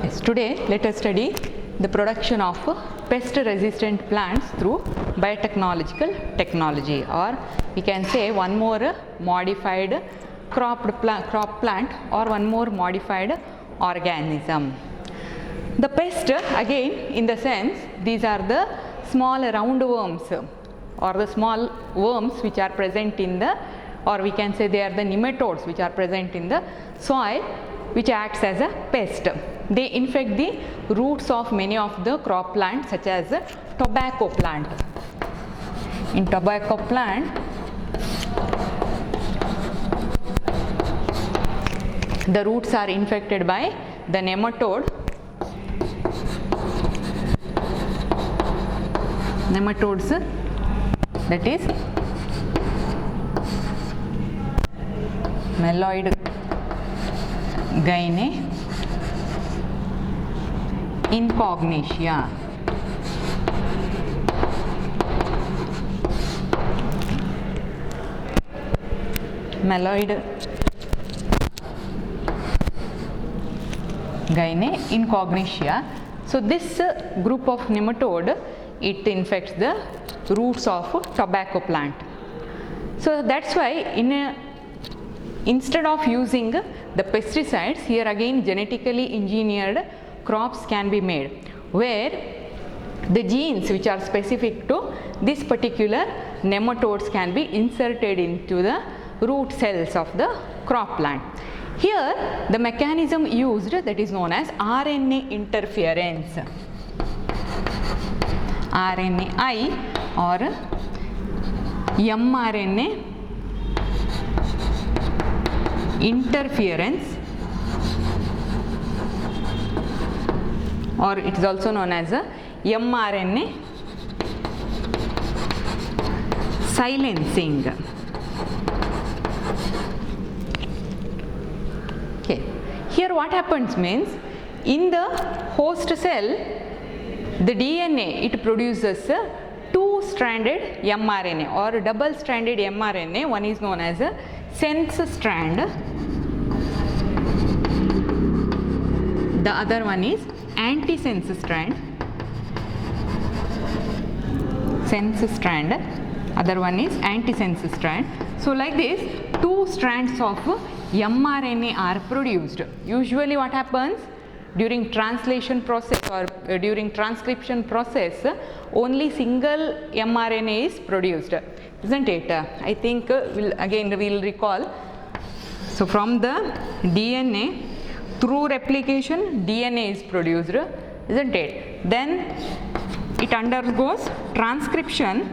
Yes, today let us study the production of pest resistant plants through biotechnological technology, or we can say one more modified crop plant or one more modified organism. The pest, again, in the sense these are the small roundworms or the small worms which are present in the, or we can say they are the nematodes which are present in the soil, which acts as a pest. They infect the roots of many of the crop plants such as tobacco plant. In tobacco plant, the roots are infected by the nematodes, that is Meloid Gaine Incognitia. Meloid Gaine Incognitia. So this group of nematode, it infects the roots of tobacco plant. So that's why instead of using the pesticides, here again genetically engineered crops can be made, where the genes which are specific to this particular nematodes can be inserted into the root cells of the crop plant. Here the mechanism used, that is known as RNA interference, RNAi or mRNA interference, or it is also known as a mRNA silencing. Okay. Here what happens means, in the host cell, the DNA, it produces a two-stranded mRNA or double-stranded mRNA. One is known as a sense strand, the other one is antisense strand, other one is antisense strand. So like this, two strands of mRNA are produced. Usually what happens during translation process or during transcription process, only single mRNA is produced, isn't it? I think we'll recall. So from the DNA, through replication, DNA is produced, isn't it? Then it undergoes transcription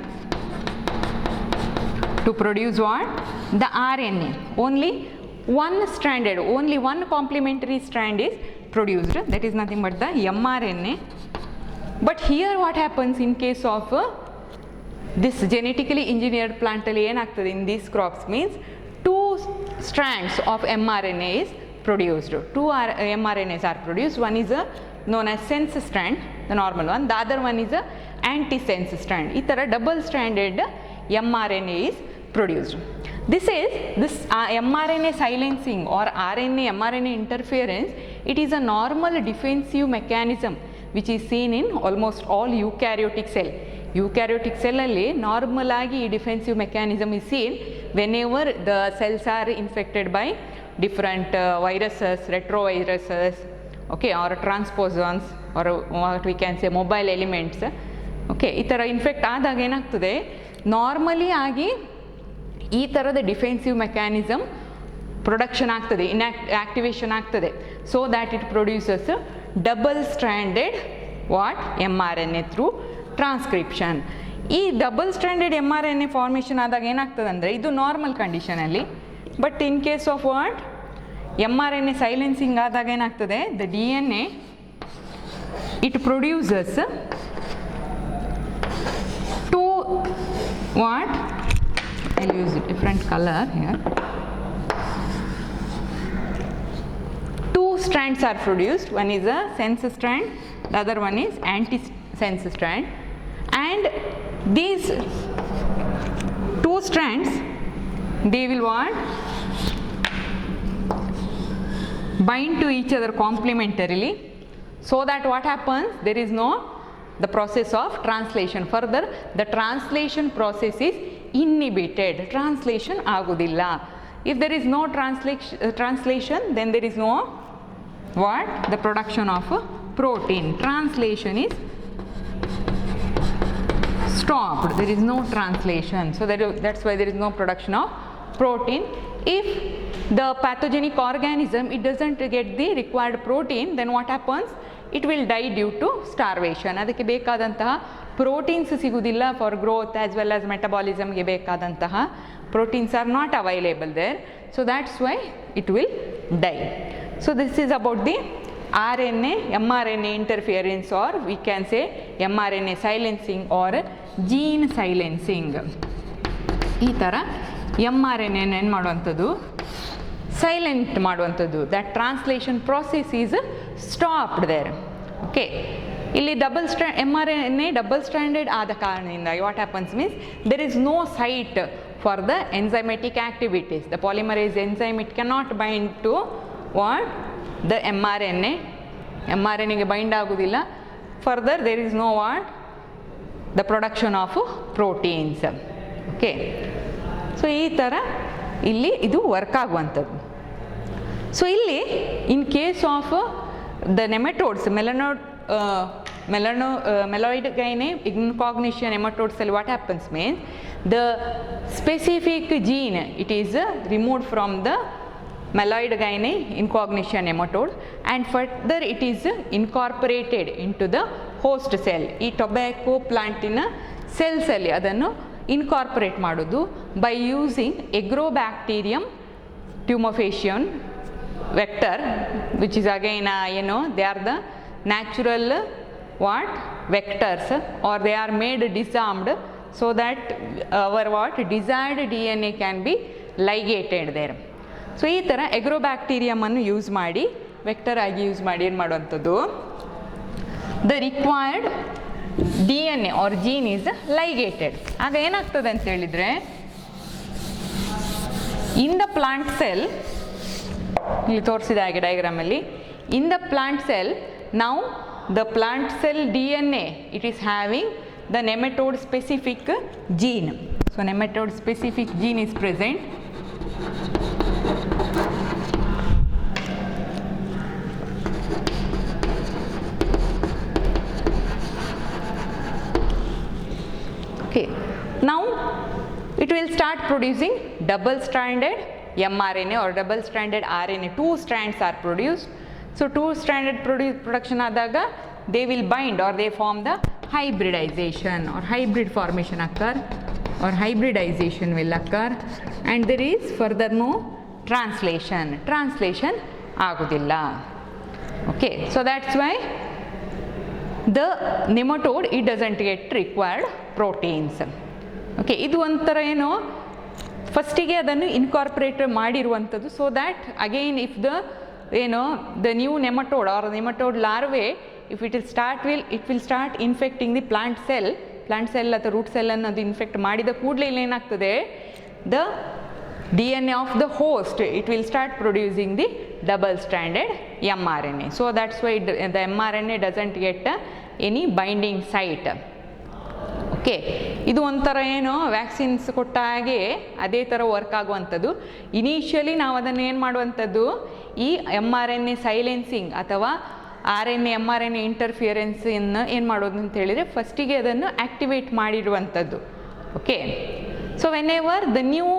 to produce what? The RNA. Only one complementary strand is produced, that is nothing but the mRNA. But here what happens in case of this genetically engineered plant in these crops means two strands of mRNA is produced. Two mRNAs are produced. One is known as sense strand, the normal one. The other one is a antisense strand. This double-stranded mRNA is produced. This mRNA silencing or mRNA interference. It is a normal defensive mechanism which is seen in almost all eukaryotic cell. Eukaryotic cell alli normal agi defensive mechanism is seen whenever the cells are infected by different viruses, retroviruses, okay, or transposons, or what we can say mobile elements. Okay, ಈ ಥರ infect ಆದಾಗ ಏನಾಗ್ತದೆ, normally ಆಗಿ ಈ ಥರದ defensive mechanism production ಆಗ್ತದೆ, activation ಆಗ್ತದೆ, so that it produces double stranded mRNA through transcription. ಈ ಡಬಲ್ ಸ್ಟ್ರ್ಯಾಂಡೆಡ್ mRNA ಫಾರ್ಮೇಷನ್ ಆದಾಗ ಏನಾಗ್ತದೆ ಅಂದರೆ, ಇದು ನಾರ್ಮಲ್ ಕಂಡೀಷನಲ್ಲಿ. But in case of mRNA silencing ಆದಾಗ ಏನಾಗ್ತದೆ, the DNA it produces two I'll use a different color here. Two strands are produced. One is a sense strand, the other one is antisense strand, and these two strands, they will bind to each other complementarily So that what happens, there is no the process of translation. Further, the translation process is inhibited. Translation agudilla. If there is no translation, then there is no what? The production of protein. Translation is stopped. There is no translation. So that's why there is no production of protein. If the pathogenic organism, it doesn't get the required protein, then what happens? It will die due to starvation. ಅದಕ್ಕೆ ಬೇಕಾದಂತಹ proteins ಸಿಗುವುದಿಲ್ಲ for growth as well as ಮೆಟಬಾಲಿಸಮ್ಗೆ ಬೇಕಾದಂತಹ proteins are not available there. So that's why it will die. So this is about the RNA, mRNA interference, or we can say mRNA silencing or gene silencing. ಈ ಥರ mRNA ಏನು ಮಾಡುವಂಥದ್ದು, silent ಮಾಡುವಂಥದ್ದು. That translation process is stopped there. Okay, ಇಲ್ಲಿ mRNA double standard ಆದ ಕಾರಣದಿಂದಾಗಿ what happens means there is no site for the enzymatic activities. The polymerase enzyme it cannot bind to what the mRNA ಗೆ bind ಆಗುವುದಿಲ್ಲ. Further there is no what the production of proteins. Okay, so ಈ ಥರ ಇಲ್ಲಿ ಇದು work ಆಗುವಂಥದ್ದು. So ಇಲ್ಲಿ in case of the nematodes, meloid gyne incognition nematodes cell, what happens means the specific gene it is removed from the meloid gyne incognition nematode and further it is incorporated into the host cell. ಈ tobacco ಪ್ಲಾಂಟಿನ cells ಅಲ್ಲಿ ಅದನ್ನು incorporate ಮಾಡೋದು by using agrobacterium tumefaciens vector which is again they are the natural what vectors, or they are made disarmed so that our what desired DNA can be ligated there. So ಈ ಥರ ಎಗ್ರೋಬ್ಯಾಕ್ಟೀರಿಯಮನ್ನು use ಮಾಡಿ vector ಆಗಿ use ಮಾಡಿ ಏನು ಮಾಡುವಂಥದ್ದು, the required DNA or gene is ligated. ಆಗ ಏನಾಗ್ತದೆ ಅಂತ ಹೇಳಿದರೆ, ಇನ್ ದ ಪ್ಲಾಂಟ್ ಸೆಲ್, ಇಲ್ಲಿ ತೋರಿಸಿದ ಹಾಗೆ ಡಯಾಗ್ರಾಮಲ್ಲಿ, ಇನ್ ದ ಪ್ಲಾಂಟ್ ಸೆಲ್ ನಾವು the plant cell DNA it is having the nematode specific gene. So nematode specific gene is present. Okay, now it will start producing double stranded mRNA or double stranded RNA. Two strands are produced. So two stranded production adaga they will bind or they form the hybridization or hybrid formation occur or hybridization will occur, and there is further no translation agudilla. Okay, so that's why the nematode it doesn't get required proteins. Okay, idu onthara eno ಫಸ್ಟಿಗೆ ಅದನ್ನು incorporate ಮಾಡಿರುವಂಥದ್ದು, so that again if the new nematode or nematode larvae, if it will start infecting the plant cell ಅಥವಾ root cell ಅನ್ನು ಅದು infect ಮಾಡಿದ ಕೂಡಲೇ ಇಲ್ಲಿ ಏನಾಗ್ತದೆ, the DNA of the host it will start producing the double stranded mRNA. So that's why the mRNA doesn't get any binding site. Okay, ಇದು ಒಂಥರ vaccines ಕೊಟ್ಟ ಹಾಗೆ ಅದೇ ಥರ ವರ್ಕ್ ಆಗುವಂಥದ್ದು. ಇನಿಷಿಯಲಿ ನಾವು ಅದನ್ನು ಏನು ಮಾಡುವಂಥದ್ದು, ಈ mRNA ಸೈಲೆನ್ಸಿಂಗ್ ಅಥವಾ RNA mRNA ಇಂಟರ್ಫಿಯರೆನ್ಸನ್ನು ಏನು ಮಾಡೋದು ಅಂತ ಹೇಳಿದರೆ, ಫಸ್ಟಿಗೆ ಅದನ್ನು ಆ್ಯಕ್ಟಿವೇಟ್ ಮಾಡಿರುವಂಥದ್ದು. Okay, so whenever the new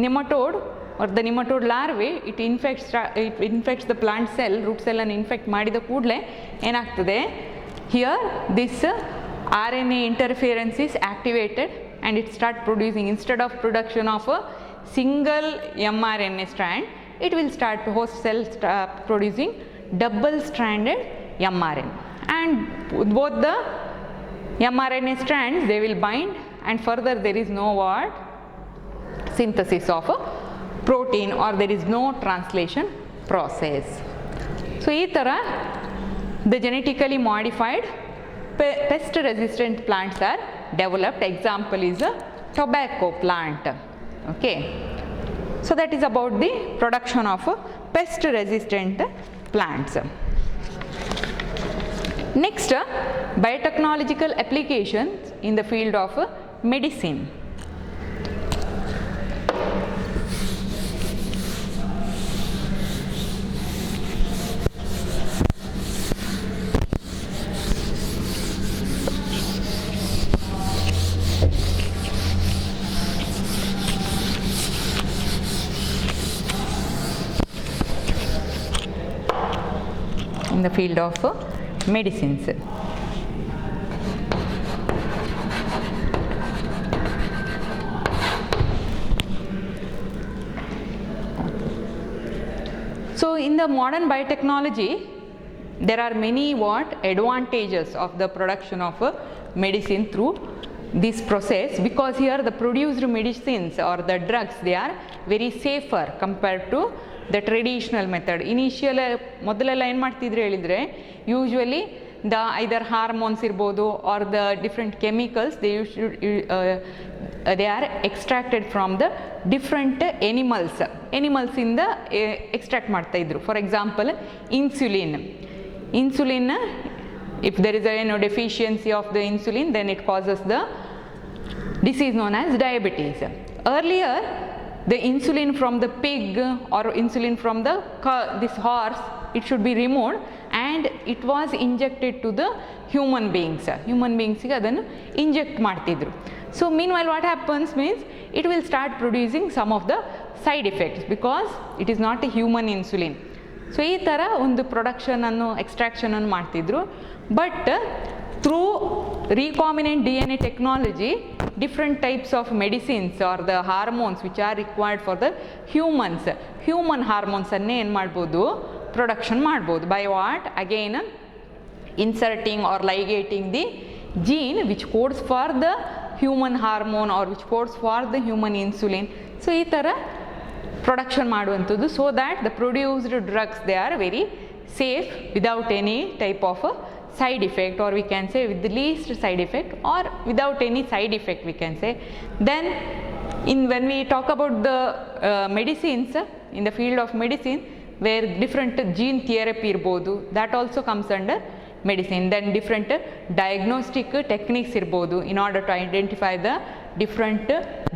nematode or the nematode larvae it infects the plant cell, root ಸೆಲ್ಲನ್ನು ಇನ್ಫೆಕ್ಟ್ ಮಾಡಿದ ಕೂಡಲೇ ಏನಾಗ್ತದೆ, here this RNA interference is activated and it start producing, instead of production of a single mRNA strand, it will start, host cell start producing double stranded mRNA, and both the mRNA strands they will bind, and further there is no what synthesis of a protein or there is no translation process. So ee tara the genetically modified pest resistant plants are developed. Example is a tobacco plant. Okay, so that is about the production of pest resistant plants. Next, biotechnological applications in the field of medicine. In the field of medicines. So in the modern biotechnology, there are many advantages of the production of medicine through this process, because here the produced medicines or the drugs, they are very safer compared to the traditional method. Initial ಮೊದಲೆಲ್ಲ ಏನು ಮಾಡ್ತಿದ್ರು ಹೇಳಿದರೆ, usually the either hormones ಇರ್ಬೋದು or the different chemicals they are extracted from the different ಎನಿಮಲ್ಸಿಂದ extract ಮಾಡ್ತಾಯಿದ್ರು. For example insulin, if there is a deficiency of the insulin, then it causes the disease known as diabetes. Earlier, the insulin from the pig or insulin from this horse, it should be removed and it was injected to the human beings. Human beings ಗೆ ಅದನ್ನು inject ಮಾಡ್ತಿದ್ರು. So meanwhile what happens means it will start producing some of the side effects because it is not a human insulin. So ಈ ಥರ ಒಂದು ಎಕ್ಸ್ಟ್ರಾಕ್ಷನನ್ನು ಮಾಡ್ತಿದ್ರು. But through recombinant DNA technology, different types of medicines or the hormones which are required for the human hormones ಅನ್ನೇ ಏನು ಮಾಡ್ಬೋದು, production ಮಾಡ್ಬೋದು. By what? Again inserting or ligating the gene which codes for the human hormone or which codes for the human insulin. So ಈ ಥರ production ಮಾಡುವಂಥದ್ದು, so that the produced drugs, they are very safe without any type of side effect, or we can say with the least side effect or without any side effect we can say. Then when we talk about the medicines, in the field of medicine where different gene therapy irbodu, that also comes under medicine. Then different diagnostic techniques irbodu in order to identify the different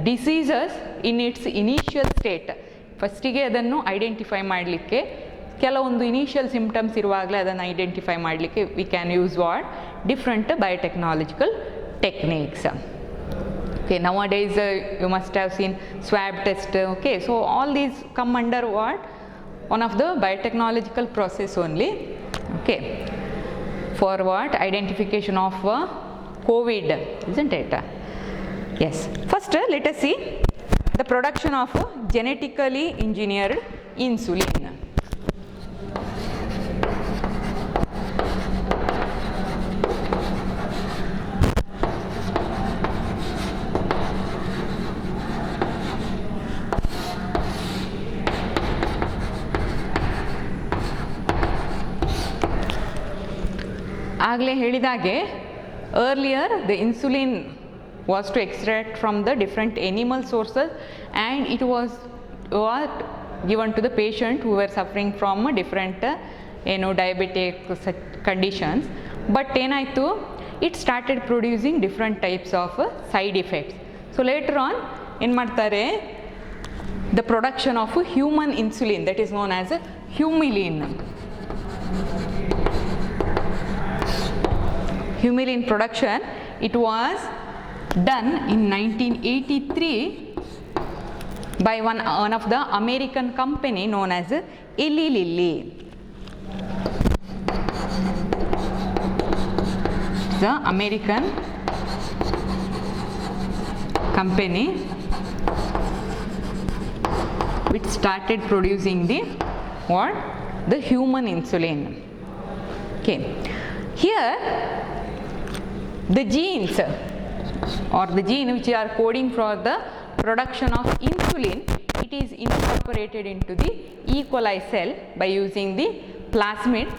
diseases in its initial state. ಫಸ್ಟಿಗೆ ಅದನ್ನು identify ಮಾಡಲಿಕ್ಕೆ, ಕೆಲವೊಂದು initial symptoms ಇರುವಾಗಲೇ ಅದನ್ನು identify ಮಾಡಲಿಕ್ಕೆ we can use different biotechnological techniques. Okay, nowadays you must have seen swab test. Okay, so all these come under one of the biotechnological process only. Okay, for identification of COVID, isn't it? Yes. First let us see the production of genetically engineered insulin. ಆಗಲೇ ಹೇಳಿದಾಗೆ, earlier the insulin was to extract from the different animal sources and it was given to the patient who were suffering from different diabetic conditions. But ಏನಾಯಿತು, it started producing different types of side effects. So later on ಏನು ಮಾಡ್ತಾರೆ, the production of human insulin, that is known as humulin. Humulin production, it was done in 1983 by one of the American company known as Eli Lilly. The American company which started producing the human insulin. Okay, here the genes or the gene which are coding for the production of insulin, it is incorporated into the E. coli cell by using the plasmid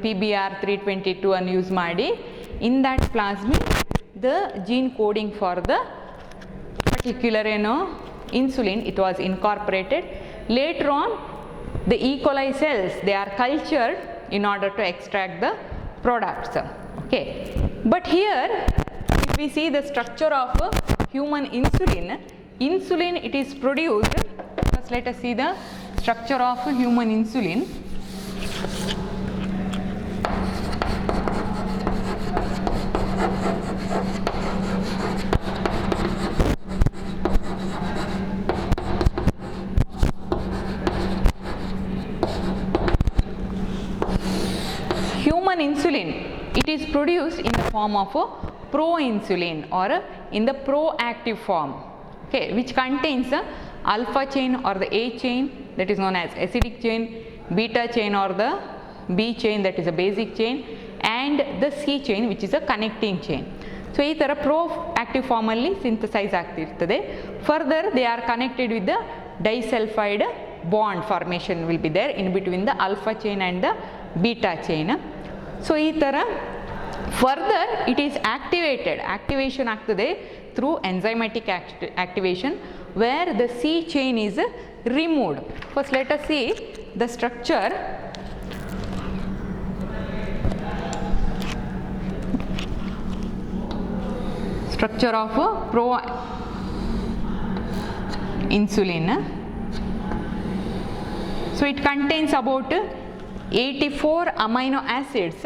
PBR322 ಅನ್ನು use ಮಾಡಿ, in that plasmid the gene coding for the particular insulin, it was incorporated. Later on the E. coli cells, they are cultured in order to extract the products. Okay, but here if we see the structure of human insulin, it is produced. First let us see the structure of human insulin. Human insulin, it is produced in the form of a proinsulin or in the proactive form, okay, which contains the alpha chain or the A chain, that is known as acidic chain, beta chain or the B chain, that is a basic chain, and the C chain, which is a connecting chain. So ಈ ಥರ proactive form ಅಲ್ಲಿ synthesize ಆಗ್ತಿರ್ತದೆ. Further they are connected with the disulfide bond formation will be there in between the alpha chain and the beta chain. So ಈ ಥರ further it is activation ಆಗ್ತದೆ through enzymatic activation where the C chain is removed. First let us see the structure. Structure of proinsulin. So it contains about 84 amino acids.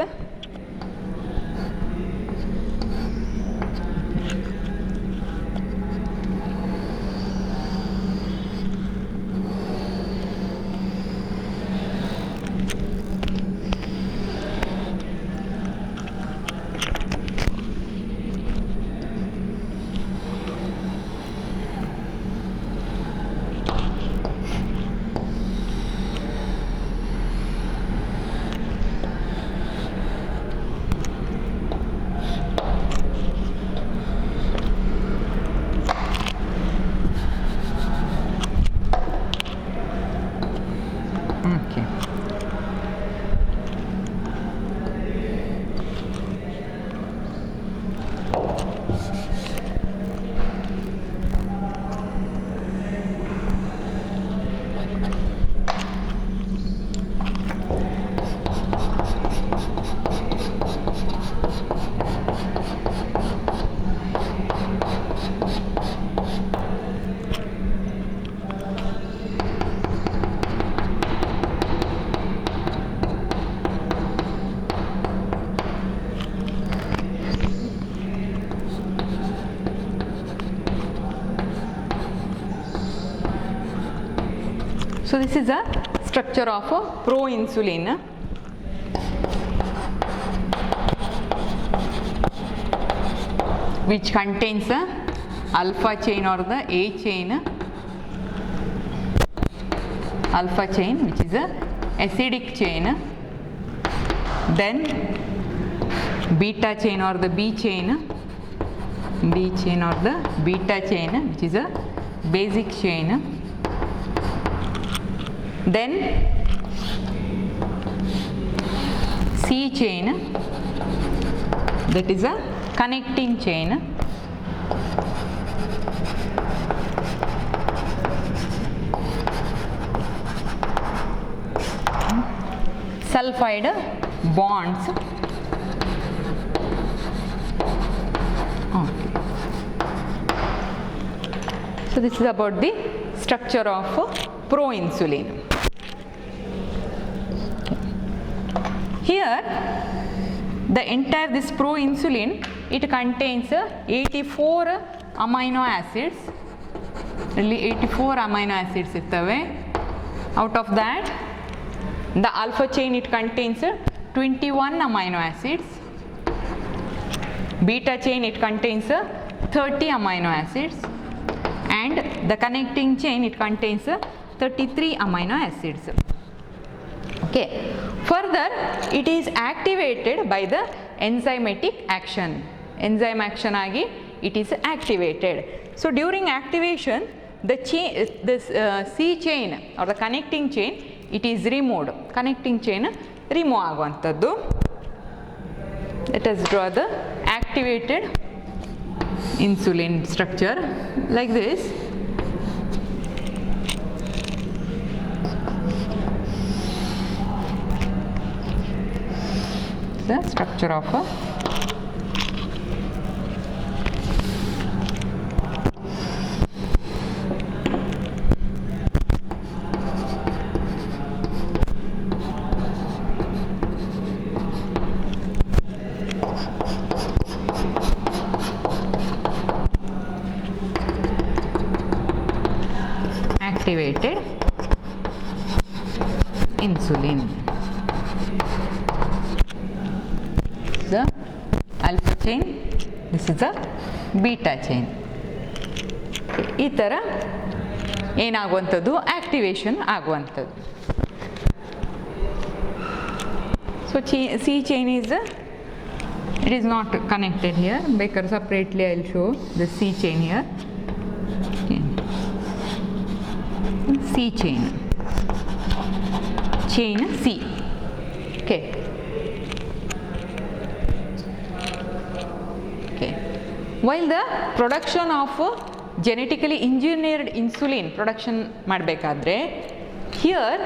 So this is a structure of a proinsulin. Which contains a alpha chain or the A chain, alpha chain which is a acidic chain, then beta chain or the B chain or the beta chain which is a basic chain, then C chain, that is a connecting chain, sulfide bonds. So this is about the structure of proinsulin. Here the entire this proinsulin, it contains 84 amino acids. Really 84 amino acids ittave. Out of that the alpha chain, it contains 21 amino acids. Beta chain, it contains 30 amino acids, and the connecting chain, it contains 33 amino acids. Okay, further it is activated by the enzymatic action. Enzyme action agi it is activated. So during activation the chain, this C chain or the connecting chain, it is removed. Connecting chain remove aguantaddu. Let us draw the activated insulin structure like this. the structure of a activated insulin. The alpha chain, this is the beta chain. ಈ ಥರ ಏನಾಗುವಂಥದ್ದು activation ಆಗುವಂಥದ್ದು. So C chain is it is not connected here, because separately I will show the C chain here. C chain, chain C. Okay. Okay. While the production of genetically engineered insulin production ಮಾಡಬೇಕಾದ್ರೆ, here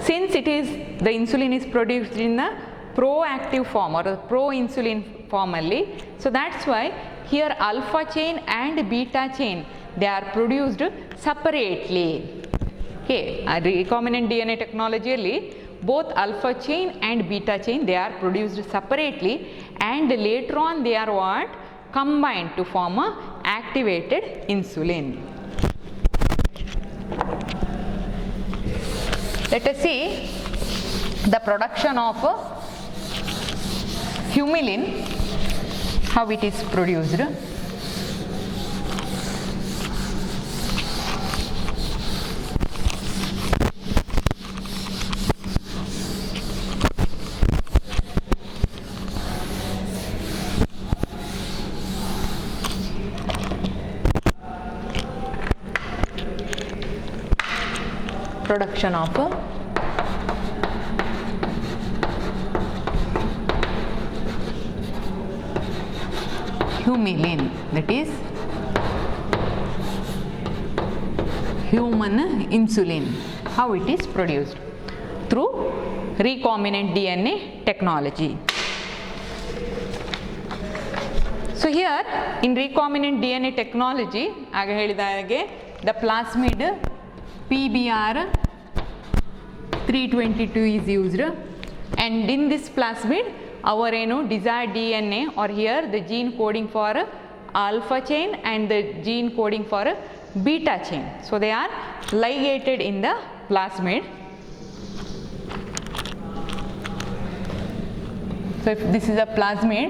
since it is the insulin is produced in the proactive form or pro insulin form alli, so that's why here alpha chain and beta chain they are produced separately. Okay, recombinant DNA technology alli both alpha chain and beta chain they are produced separately, and later on they are what combined to form a activated insulin. Let us see the production of humulin, how it is produced. Production of humulin, that is human insulin, how it is produced through recombinant DNA technology. So here in recombinant DNA technology ಆಗ ಹೇಳಿದ ಹಾಗೆ the plasmid PBR 322 is used, and in this plasmid our desired DNA, or here the gene coding for alpha chain and the gene coding for beta chain, so they are ligated in the plasmid. So if this is a plasmid,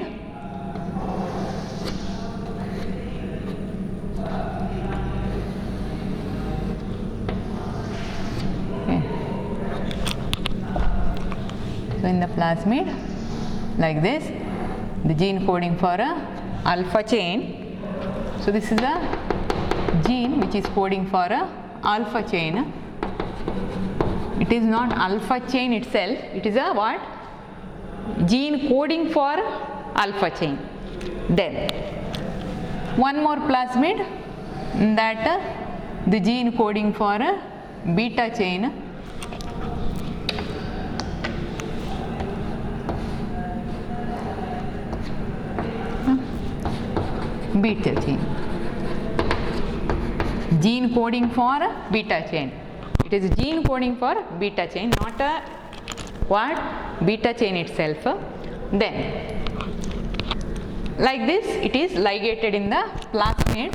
in the plasmid like this, the gene coding for a alpha chain. So this is a gene which is coding for a alpha chain. It is not alpha chain itself, it is a what? Gene coding for alpha chain. Then one more plasmid, that the gene coding for a beta chain. Beta chain, gene coding for beta chain. It is gene coding for beta chain, not a what? Beta chain itself. Then like this it is ligated in the plasmid.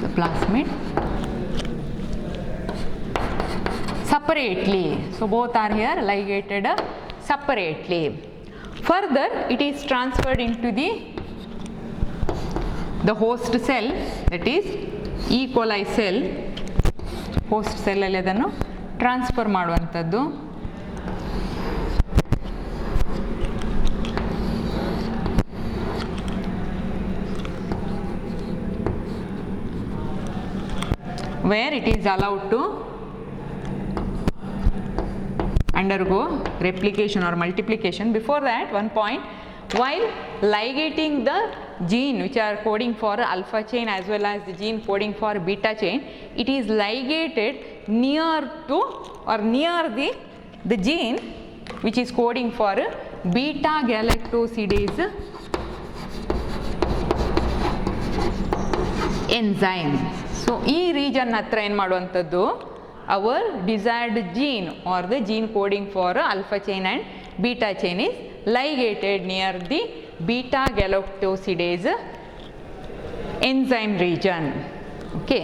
The plasmid separately, so both are here ligated separately. Further it is transferred into the host cell, that is E. coli cell. Host ಸೆಲ್ಲಲ್ಲಿ ಅದನ್ನು transfer ಮಾಡುವಂಥದ್ದು. where it is allowed to undergo replication or multiplication. Before that, one point, while ligating the gene which are coding for alpha chain as well as the gene coding for beta chain, it is ligated near to or near the gene which is coding for beta galactosidase enzyme. So ಈ region ಹತ್ರ ಏನು ಮಾಡುವಂಥದ್ದು, our desired gene or the gene coding for alpha chain and beta chain is ligated near the beta galactosidase enzyme region. Okay,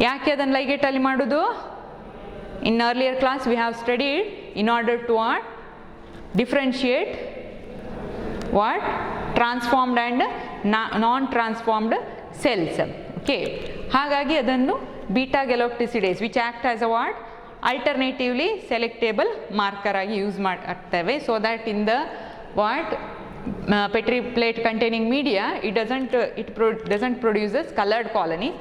ಯಾಕೆ ಅದನ್ನು ಲೈಗೇಟ್ ಅಲ್ಲಿ ಮಾಡೋದು? In earlier class we have studied in order to what? Differentiate what? Transformed and non-transformed cells. Okay, ಹಾಗಾಗಿ ಅದನ್ನು beta galactosidase which act as a what? Alternatively selectable marker ಆಗಿ use ಮಾಡ್ತೇವೆ, so that in the what? Petri plate containing media it doesn't produces colored colonies.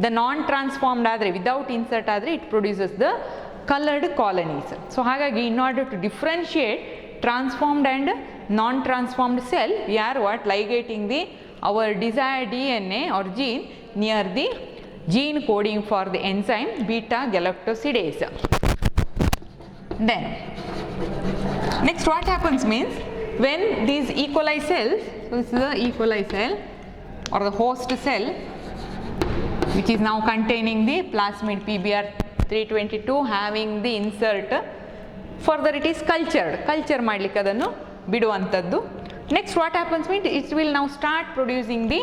The non-transformed ಆದರೆ without insert ಆದರೆ it produces the colored colonies. So ಹಾಗಾಗಿ in order to differentiate transformed and non-transformed cell, we are what? Ligating the our desired DNA or gene near the gene coding for the enzyme beta galactosidase. Then next what happens means, when these E. coli cells, so this is the E. coli cell or the host cell which is now containing the plasmid PBr 322 having the insert, further it is culture ಮಾಡಲಿಕ್ಕೆ ಅದನ್ನು ಬಿಡುವಂಥದ್ದು. Next what happens means, it will now start producing the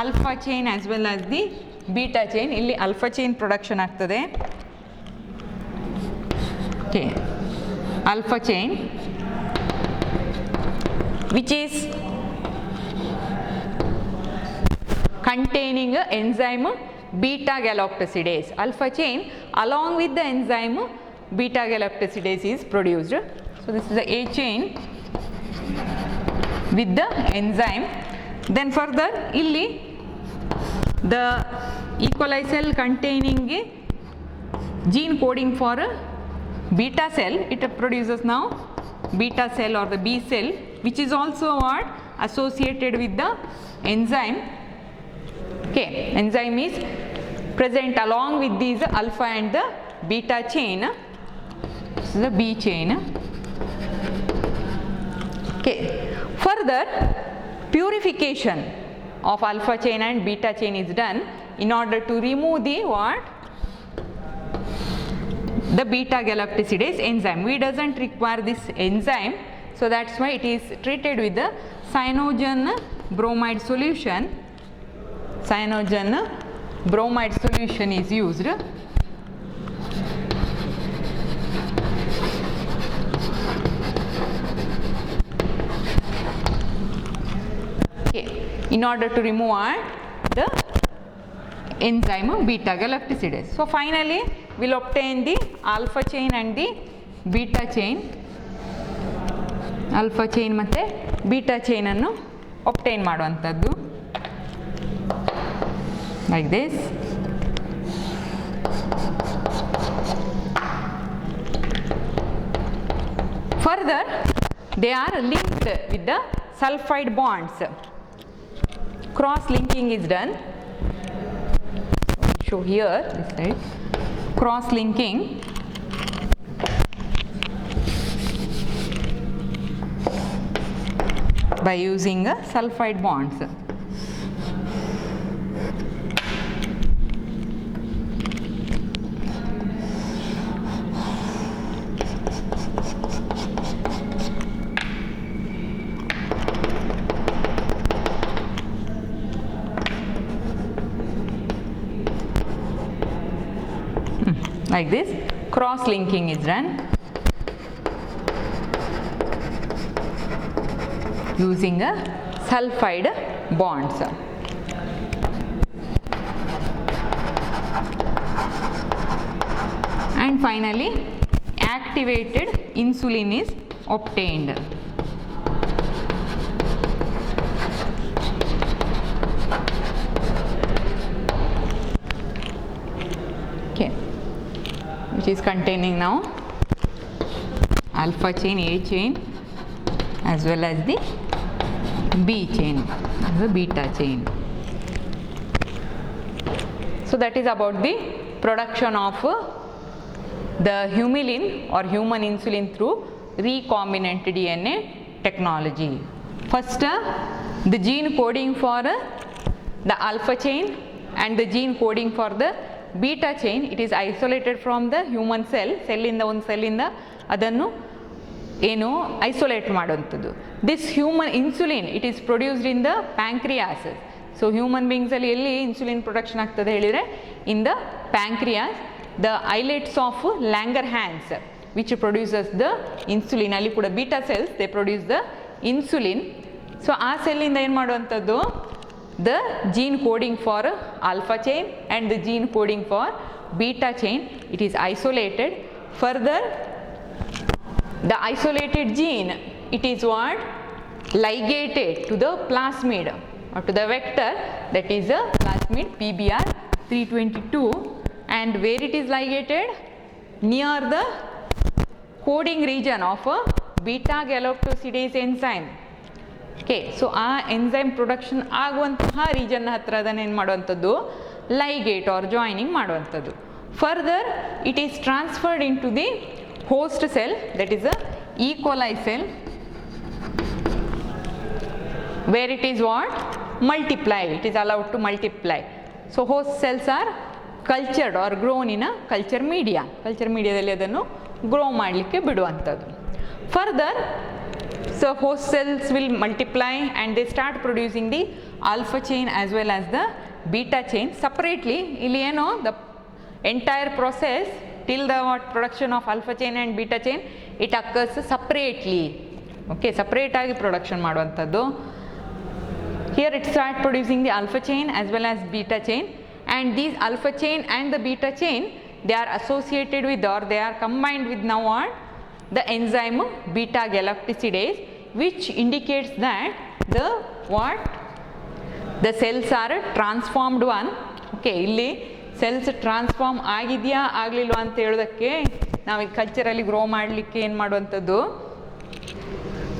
alpha chain as well as the beta chain. ಇಲ್ಲಿ alpha chain production ಆಗ್ತದೆ. Okay, alpha chain which is containing a enzyme beta galactosidase. Alpha chain along with the enzyme beta galactosidase is produced. So this is the A chain with the enzyme. Then further illi the E. coli cell containing a gene coding for a beta cell, it produces now beta cell or the B cell, which is also what? Associated with the enzyme. Okay, enzyme is present along with these alpha and the beta chain. This is the B chain. Okay, further purification of alpha chain and beta chain is done in order to remove the what? The beta galactosidase enzyme. We doesn't require this enzyme, so that's why it is treated with the cyanogen bromide solution. Cyanogen bromide solution is used. Okay, in order to remove the enzyme beta galactosidase. So finally we'll obtain the alpha chain and the beta chain. Alpha chain ಮತ್ತೆ beta chain ಅನ್ನು obtain ಮಾಡುವಂಥದ್ದು like this. Further they are linked with the sulfide bonds. Cross linking is done. Show here this side. Cross linking by using sulfide bonds. Like this, cross linking is done using a sulfide bonds. And finally activated insulin is obtained. Okay, which is containing now alpha chain, A chain as well as the B chain, the beta chain. So that is about the production of the humulin or human insulin through recombinant DNA technology. First, the gene coding for the alpha chain and the gene coding for the beta chain, it is isolated from the human cell. Cellinda ಒಂದು ಸೆಲ್ಲಿಂದ ಅದನ್ನು ಏನು isolate ಮಾಡುವಂಥದ್ದು. This human insulin it is produced in the pancreas. So human ಬೀಯಿಂಗ್ಸಲ್ಲಿ ಎಲ್ಲಿ insulin production ಆಗ್ತದೆ ಹೇಳಿದರೆ in the pancreas. The islets of Langerhans which produces the insulin, ಅಲ್ಲಿ ಕೂಡ beta cells they produce the insulin. So ಆ ಸೆಲ್ಲಿಂದ ಏನು ಮಾಡುವಂಥದ್ದು, the gene coding for alpha chain and the gene coding for beta chain, it is isolated. Further, the isolated gene, it is what, ligated to the plasmid or to the vector, that is the plasmid PBR322, and where it is ligated, near the coding region of a beta galactosidase enzyme. Okay, so ಆ enzyme production ಆಗುವಂತಹ ರೀಜನ್ನ ಹತ್ರ ಅದನ್ನು ಏನು ಮಾಡುವಂಥದ್ದು, ligate or joining ಮಾಡುವಂಥದ್ದು. Further it is transferred into the host cell, that is a E. coli cell, where it is what, multiply, it is allowed to multiply. So host cells are cultured or grown in a culture media. Culture ಮೀಡಿಯಾದಲ್ಲಿ ಅದನ್ನು grow ಮಾಡಲಿಕ್ಕೆ ಬಿಡುವಂಥದ್ದು. Further, so host cells will multiply and they start producing the alpha chain as well as the beta chain separately. ಇಲ್ಲಿ ಏನು, the entire process till the what production of alpha chain and beta chain, it occurs separately. Okay, separate ಆಗಿ production ಮಾಡುವಂಥದ್ದು. Here it start producing the alpha chain as well as beta chain, and these alpha chain and the beta chain, they are associated with or they are combined with now what, the enzyme beta galactosidase, which indicates that the what, the cells are transformed one. Okay, ಇಲ್ಲಿ cells transform ಆಗಿದೆಯಾ ಆಗಲಿಲ್ವಾ ಅಂತ ಹೇಳೋದಕ್ಕೆ ನಾವು ಈ ಕಲ್ಚರಲ್ಲಿ grow ಮಾಡಲಿಕ್ಕೆ ಏನು ಮಾಡುವಂಥದ್ದು,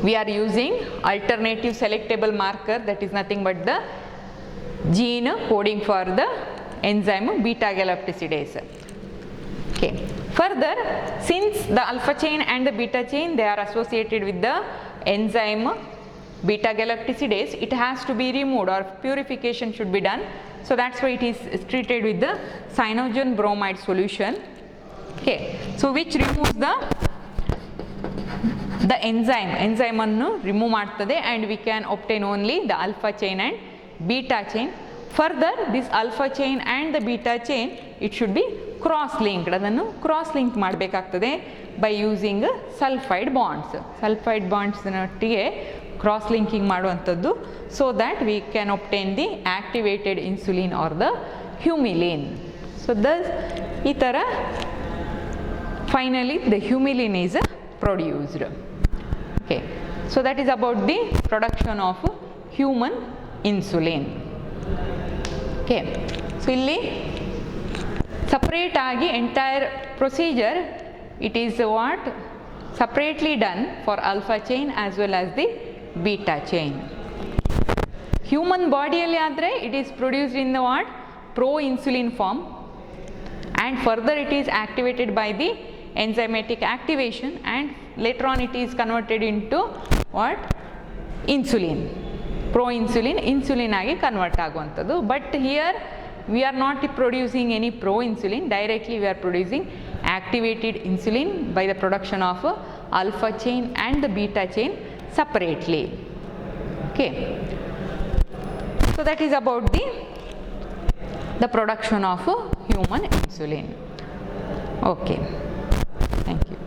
we are using alternative selectable marker, that is nothing but the gene coding for the enzyme beta galactosidase. Okay. Further, since the alpha chain and the beta chain, they are associated with the enzyme beta galactosidase, it has to be removed or purification should be done. So that's why it is treated with the cyanogen bromide solution. Okay, so which removes the enzyme annu remove ಮಾಡ್ತದೆ, and we can obtain only the alpha chain and beta chain. Further, this alpha chain and the beta chain, it should be cross linked, ಅದನ್ನು cross link ಮಾಡಬೇಕಾಗ್ತದೆ by using sulphide bonds. Sulphide ಬಾಂಡ್ಸ್ನೊಟ್ಟಿಗೆ cross linking ಮಾಡುವಂಥದ್ದು, so that we can obtain the activated insulin or the Humulin. So thus ಈ ಥರ finally the Humulin is produced. Okay, so that is about the production of human insulin. Okay, so ಇಲ್ಲಿ separate ಆಗಿ entire procedure it is what separately done for alpha chain as well as the beta chain. Human ಬಾಡಿಯಲ್ಲಿ ಆದರೆ it is produced in the what pro insulin form, and further it is activated by the enzymatic activation, and later on it is converted into what, insulin, pro insulin ಆಗಿ convert ಆಗುವಂಥದ್ದು. But here we are not producing any pro insulin, directly we are producing activated insulin by the production of alpha chain and the beta chain separately. Okay, so that is about the production of human insulin. Okay, thank you.